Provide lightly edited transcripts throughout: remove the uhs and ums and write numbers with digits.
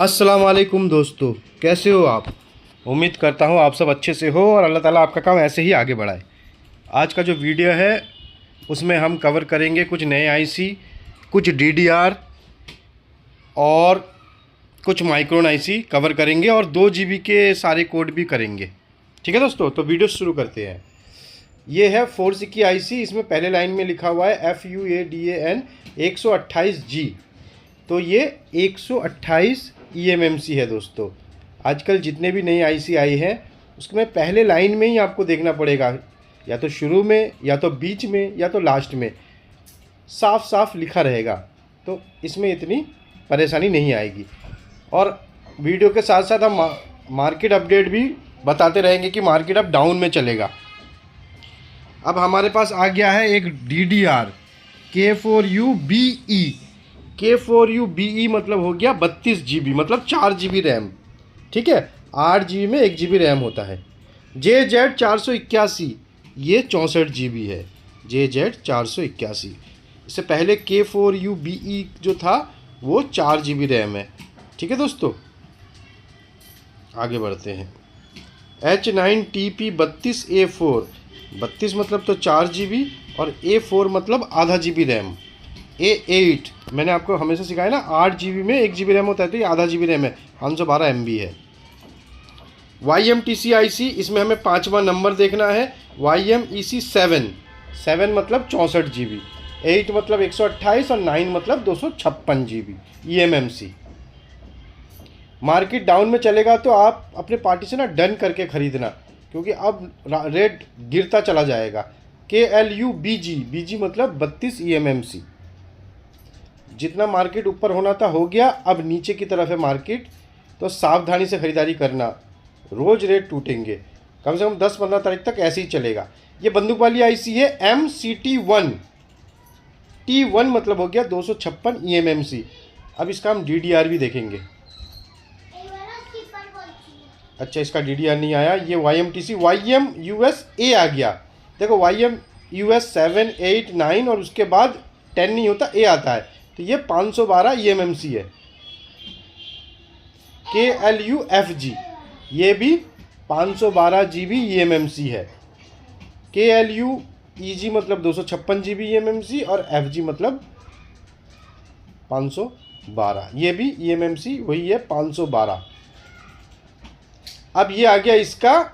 अस्सलाम वालेकुम दोस्तों, कैसे हो आप। उम्मीद करता हूँ आप सब अच्छे से हो और अल्लाह ताला आपका काम ऐसे ही आगे बढ़ाए। आज का जो वीडियो है उसमें हम कवर करेंगे कुछ नए आईसी, कुछ डीडीआर और कुछ माइक्रोन आईसी कवर करेंगे और 2 GB के सारे कोड भी करेंगे। ठीक है दोस्तों, तो वीडियो शुरू करते हैं। ये है 4C की आईसी। इसमें पहले लाइन में लिखा हुआ है FUADAN 128G। तो ये 128 eMMC है दोस्तों। आजकल जितने भी नई आईसी आई हैं उसमें पहले लाइन में ही आपको देखना पड़ेगा, या तो शुरू में या तो बीच में या तो लास्ट में साफ साफ लिखा रहेगा, तो इसमें इतनी परेशानी नहीं आएगी। और वीडियो के साथ साथ हम मार्केट अपडेट भी बताते रहेंगे कि मार्केट अब डाउन में चलेगा। अब हमारे पास आ गया है एक DDR K4UBE। K4UBE मतलब हो गया 32 GB, मतलब 4 GB रैम। ठीक है, 8 GB में 1 GB रैम होता है। JZ 481 ये 64 GB है। JZ 481। इससे पहले K4UBE जो था वो 4 GB रैम है। ठीक है दोस्तों, आगे बढ़ते हैं। H9TP 32A4, 32 मतलब तो 4 GB और A4 मतलब आधा GB रैम। A8 मैंने आपको हमेशा सिखाया ना, 8 GB में 1 GB रैम होता है, तो ये आधा GB रैम है, 512 MB है। YMTC IC, इसमें हमें 5वां नंबर देखना है। YMEC 7 मतलब 64 GB, 8 मतलब 128 और 9 मतलब 256 GB eMMC। मार्केट डाउन में चलेगा तो आप अपने पार्टी से ना डन करके ख़रीदना, क्योंकि अब रेट गिरता चला जाएगा। KLUBG मतलब 32 eMMC। जितना मार्केट ऊपर होना था हो गया, अब नीचे की तरफ है मार्केट, तो सावधानी से ख़रीदारी करना। रोज़ रेट टूटेंगे, कम से कम 10-15 तारीख तक ऐसे ही चलेगा। ये बंदूक वाली आईसी है MCT1। T1 मतलब हो गया 256 eMMC। अब इसका हम DDR भी देखेंगे। अच्छा, इसका DDR नहीं आया। ये YMTC YMUSA आ गया। देखो YMUS 7, 8, 9 और उसके बाद 10 नहीं होता, A आता है, तो ये 512 eMMC है। KLUFG ये भी 512 GB eMMC है। KLUEG मतलब 256 GB eMMC और FG मतलब 512, ये भी eMMC वही है 512। अब ये आ गया इसका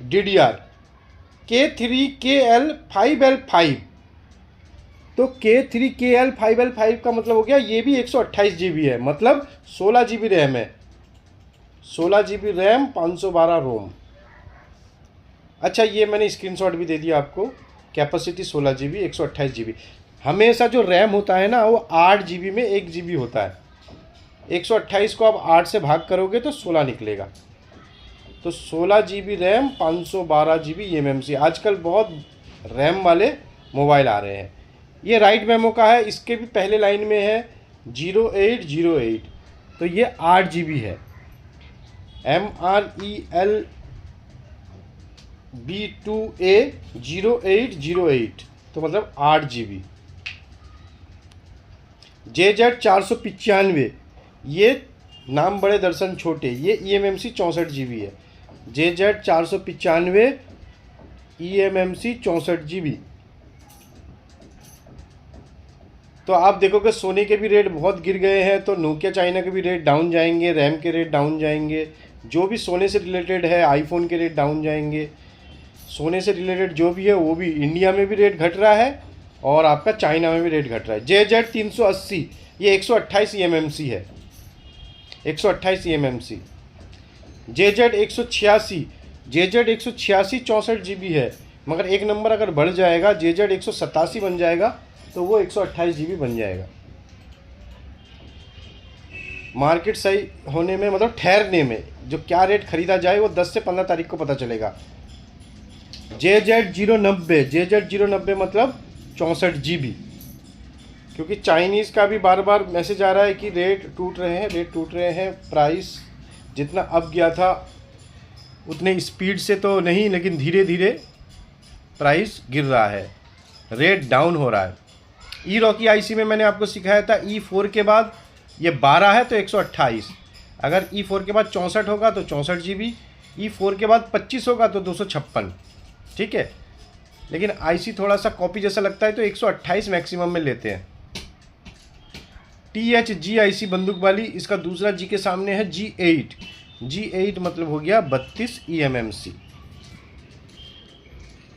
DDR K3KL5L5। तो K3KL5L5 का मतलब हो गया ये भी 128 GB है, मतलब 16 GB रैम है। 16 GB रैम, 512 रोम। अच्छा, ये मैंने स्क्रीनशॉट भी दे दिया आपको। Capacity 16 GB 128 GB। हमेशा जो रैम होता है ना वो 8 GB में 1 GB होता है। 128 को आप 8 से भाग करोगे तो 16 निकलेगा। तो 16 GB रैम, 512 GB eMMC। आजकल बहुत रैम वाले मोबाइल आ रहे हैं। ये राइट मेमो का है, इसके भी पहले लाइन में है 0808, तो ये 8 GB है। MRELB2A 0808, तो मतलब 8 GB। JZ 495, ये नाम बड़े दर्शन छोटे, ये eMMC 64 GB है। JZ 495 eMMC 64 GB। तो आप देखोगे सोने के भी रेट बहुत गिर गए हैं, तो नोकिया चाइना के भी रेट डाउन जाएंगे, रैम के रेट डाउन जाएंगे, जो भी सोने से रिलेटेड है, आईफोन के रेट डाउन जाएंगे। सोने से रिलेटेड जो भी है वो भी इंडिया में भी रेट घट रहा है और आपका चाइना में भी रेट घट रहा है। JZ 380 ये 128 eMMC है, 128 eMMC। JZ 186 64 GB है, मगर एक नंबर अगर बढ़ जाएगा, JZ 187 बन जाएगा तो वो 128 GB बन जाएगा। मार्केट सही होने में, मतलब ठहरने में, जो क्या रेट खरीदा जाए वो 10 से 15 तारीख को पता चलेगा। JZ 090 मतलब 64 GB, क्योंकि चाइनीज़ का भी बार बार मैसेज आ रहा है कि रेट टूट रहे हैं। प्राइस जितना अब गया था उतने स्पीड से तो नहीं, लेकिन धीरे धीरे प्राइस गिर रहा है, रेट डाउन हो रहा है। E-Rocky आईसी में मैंने आपको सिखाया था E4 के बाद ये 12 है तो 128, अगर E4 के बाद 64 होगा तो 64 GB, E4 के बाद 25 होगा तो 256, ठीक है। लेकिन आईसी थोड़ा सा कॉपी जैसा लगता है तो 128 मैक्सिमम में लेते हैं। THG आईसी बंदूक वाली, इसका दूसरा जी के सामने है G8। G8 मतलब हो गया 32 eMMC।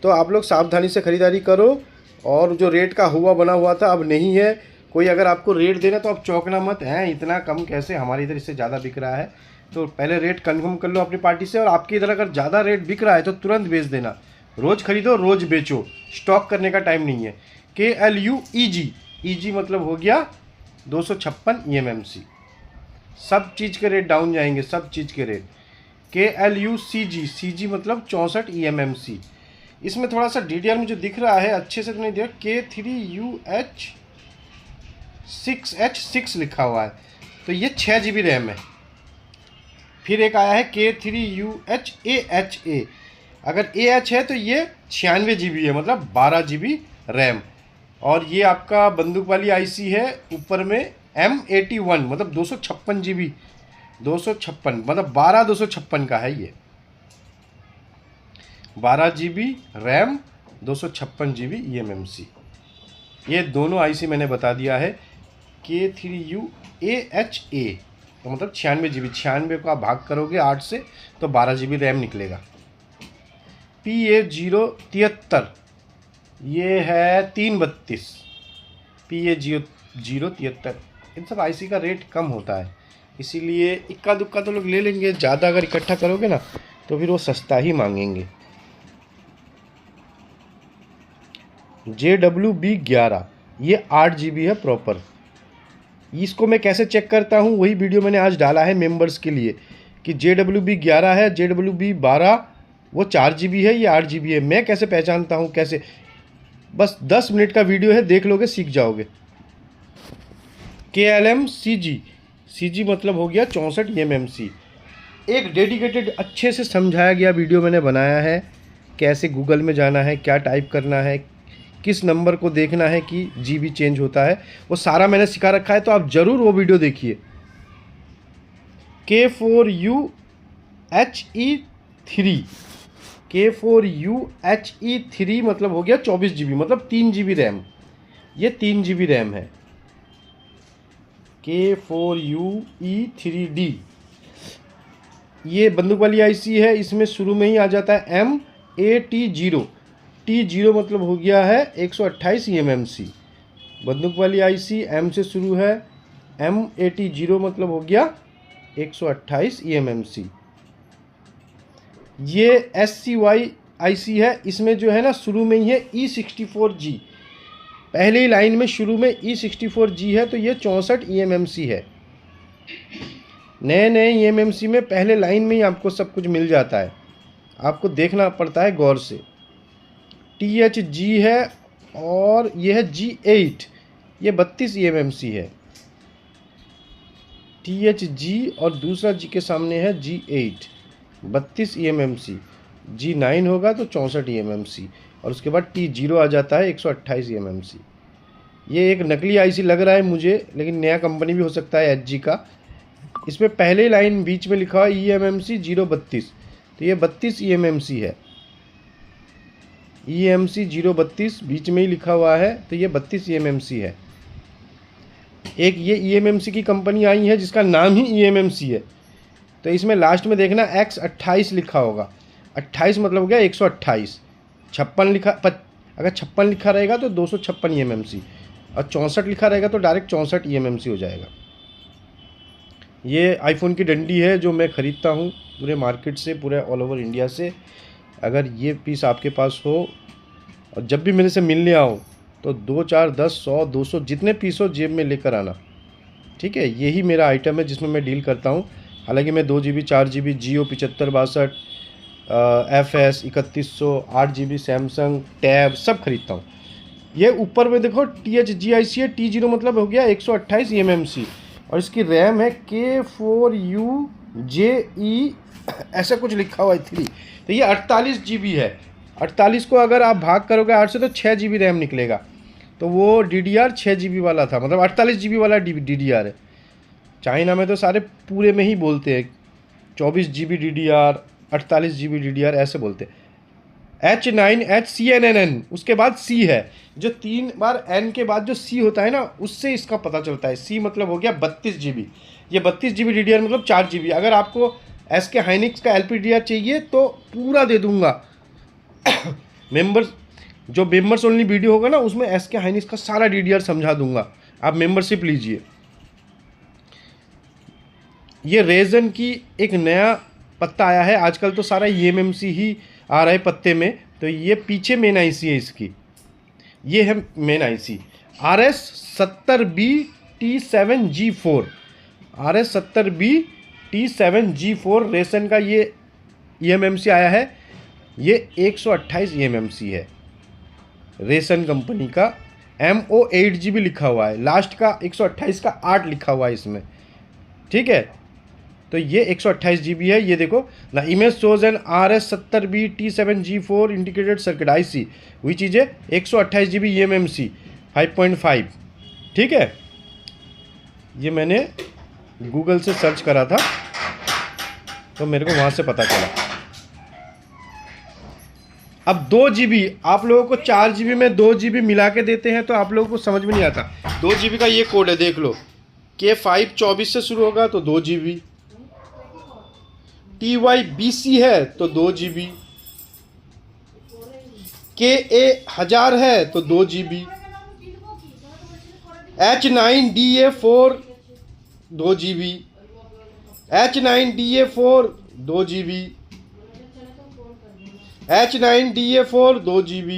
तो आप लोग सावधानी से ख़रीदारी करो, और जो रेट का हुआ बना हुआ था अब नहीं है। कोई अगर आपको रेट देना तो आप चौंकना मत, हैं इतना कम कैसे, हमारे इधर इससे ज़्यादा बिक रहा है। तो पहले रेट कंफर्म कर लो अपनी पार्टी से, और आपके इधर अगर ज़्यादा रेट बिक रहा है तो तुरंत बेच देना। रोज़ खरीदो रोज़ बेचो, स्टॉक करने का टाइम नहीं है। KLUEG, EG मतलब हो गया 256 eMMC। सब चीज़ के रेट डाउन जाएंगे, सब चीज़ के रेट। KLUCG, CG मतलब 64 eMMC। इसमें थोड़ा सा DDR मुझे दिख रहा है, अच्छे से तो नहीं दिया। K3UH6H6 लिखा हुआ है, तो ये 6 GB रैम है। फिर एक आया है K3UHAHA, अगर AH है तो ये 96 GB है, मतलब 12 GB रैम। और ये आपका बंदूक वाली आईसी है, ऊपर में M81 मतलब 256 GB, 256 मतलब 12 256 का है ये, 12 GB रैम, 256 GB eMMC। ये दोनों आईसी मैंने बता दिया है। K3UAHA तो मतलब 96 GB, 96 को आप भाग करोगे 8 से तो 12 GB रैम निकलेगा। PA073 ये है 332, PA073। इन सब आईसी का रेट कम होता है, इसीलिए इक्का दुक्का तो लोग ले लेंगे, ज़्यादा अगर इकट्ठा करोगे ना तो फिर वो सस्ता ही मांगेंगे। JWB11 ये 8 GB है प्रॉपर। इसको मैं कैसे चेक करता हूँ वही वीडियो मैंने आज डाला है मेंबर्स के लिए, कि JWB11 है, JWB12 वो 4 GB है, ये 8 GB है। मैं कैसे पहचानता हूँ, कैसे, बस 10 मिनट का वीडियो है, देख लोगे सीख जाओगे। KLMCG, CG मतलब हो गया 64 eMMC। एक डेडिकेटेड अच्छे से समझाया गया वीडियो मैंने बनाया है, कैसे गूगल में जाना है, क्या टाइप करना है, किस नंबर को देखना है कि GB चेंज होता है, वो सारा मैंने सिखा रखा है, तो आप ज़रूर वो वीडियो देखिए। K4UHE3, K4UHE3 मतलब हो गया 24 GB, मतलब 3 GB रैम, ये 3 GB रैम है। K4UE3D ये बंदूक वाली आईसी है, इसमें शुरू में ही आ जाता है MAT0, T0 मतलब हो गया है 128 eMMC। बंदूक वाली आईसी M से शुरू है, MAT0 मतलब हो गया 128 eMMC। ये SCY आईसी है, इसमें जो है ना शुरू में ही है E64G, पहली लाइन में शुरू में E64G है, तो ये 64 eMMC है। नए नए eMMC में पहले लाइन में ही आपको सब कुछ मिल जाता है, आपको देखना पड़ता है गौर से। THG है, और ये है G8, ये 32 eMMC है। THG और दूसरा G के सामने है G8, 32 eMMC। G9 होगा तो 64 eMMC, और उसके बाद T0 आ जाता है 128 eMMC। ये एक नकली आईसी लग रहा है मुझे, लेकिन नया कंपनी भी हो सकता है HG का। इसमें पहले लाइन बीच में लिखा हुआ eMMC 032, तो ये 32 eMMC है। eMMC 032 बीच में ही लिखा हुआ है, तो ये 32 eMMC है। एक ये eMMC की कंपनी आई है जिसका नाम ही eMMC है, तो इसमें लास्ट में देखना X28 लिखा होगा, 28 मतलब हो गया 128, 56 लिखा, अगर 56 लिखा रहेगा तो 256 eMMC, और 64 लिखा रहेगा तो डायरेक्ट 64 eMMC हो जाएगा। ये आईफोन की डंडी है जो मैं ख़रीदता हूँ पूरे मार्केट से, पूरे ऑल ओवर इंडिया से। अगर ये पीस आपके पास हो और जब भी मेरे से मिलने आओ तो 2 4 10 100 200 जितने पीस हो जेब में लेकर आना, ठीक है। यही मेरा आइटम है जिसमें मैं डील करता हूँ। हालांकि मैं 2 GB 4 GB जियो 7562 FS 3100 8 GB सैमसंग टैब सब खरीदता हूँ। ये ऊपर में देखो THGIC है, T0 मतलब हो गया 128 eMMC, और इसकी रैम है K4UJE ऐसा कुछ लिखा हुआ है 3, तो ये 48 GB है। 48 को अगर आप भाग करोगे 8 से तो 6 GB रैम निकलेगा, तो वो DDR 6 GB वाला था, मतलब 48 GB वाला DDR है। चाइना में तो सारे पूरे में ही बोलते हैं 24 GB DDR, 48 GB DDR ऐसे बोलते हैं। H9HCNNN, उसके बाद C है, जो 3 बार N के बाद जो C होता है ना, उससे इसका पता चलता है। C मतलब हो गया 32 GB। ये 32 GB DDR मतलब 4 GB। अगर आपको SK हाइनिक्स का LPDDR चाहिए तो पूरा दे दूंगा। मेंबर्स ओनली वीडियो होगा ना, उसमें SK हाइनिक्स का सारा DDR समझा दूंगा। आप मेंबरशिप लीजिए। ये रेजन की एक नया पत्ता आया है, आजकल तो सारा eMMC ही आ रहा है पत्ते में। तो ये पीछे मेन आईसी है इसकी, ये है main IC RS70BT7G4। RS70BT7G4 ration का ये eMMC आया है। ये 128 eMMC है रेसन कंपनी का। MO8GB लिखा हुआ है, लास्ट का 128 का 8 लिखा हुआ है इसमें, ठीक है। तो ये 128 GB है। ये देखो, the image shows N RS70BT7G4 integrated circuit IC which is 128 GB eMMC 5.5, ठीक है। ये मैंने गूगल से सर्च करा था तो मेरे को वहाँ से पता चला। अब 2 GB, आप लोगों को 4 GB में 2 GB मिला के देते हैं तो आप लोगों को समझ में नहीं आता। 2 GB का ये कोड है, देख लो, K524 से शुरू होगा तो 2 GB, TYBC है तो 2 GB, KA1000 है तो 2 GB, H9DA4 2 GB, H9DA4 2 GB, H9DA4 2 GB,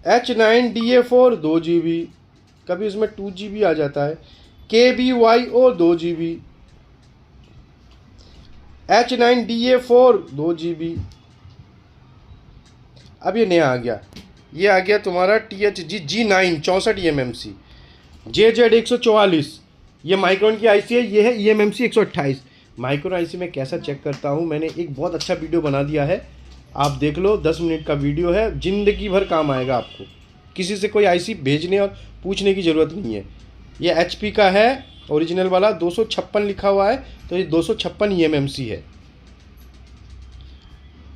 H9DA4 2 GB, कभी इसमें 2 GB आ जाता है। KBYO 2 GB, H9DA4 2 GB। अब ये नया आ गया, ये आ गया तुम्हारा THG G9 64 eMMC, JZ144। ये माइक्रोन की आईसी है, ये है eMMC 128। माइक्रोन आईसी में कैसा चेक करता हूँ, मैंने एक बहुत अच्छा वीडियो बना दिया है, आप देख लो। 10 मिनट का वीडियो है, ज़िंदगी भर काम आएगा आपको। किसी से कोई आईसी भेजने और पूछने की ज़रूरत नहीं है। ये HP का है ओरिजिनल वाला, 256 लिखा हुआ है तो ये 256 eMMC है।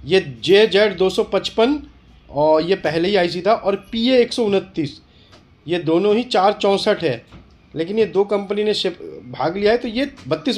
ये JZ255 और ये पहले ही आईसी था, और PA129, ये दोनों ही 464 है। लेकिन ये 2 कंपनी ने भाग लिया है तो ये 32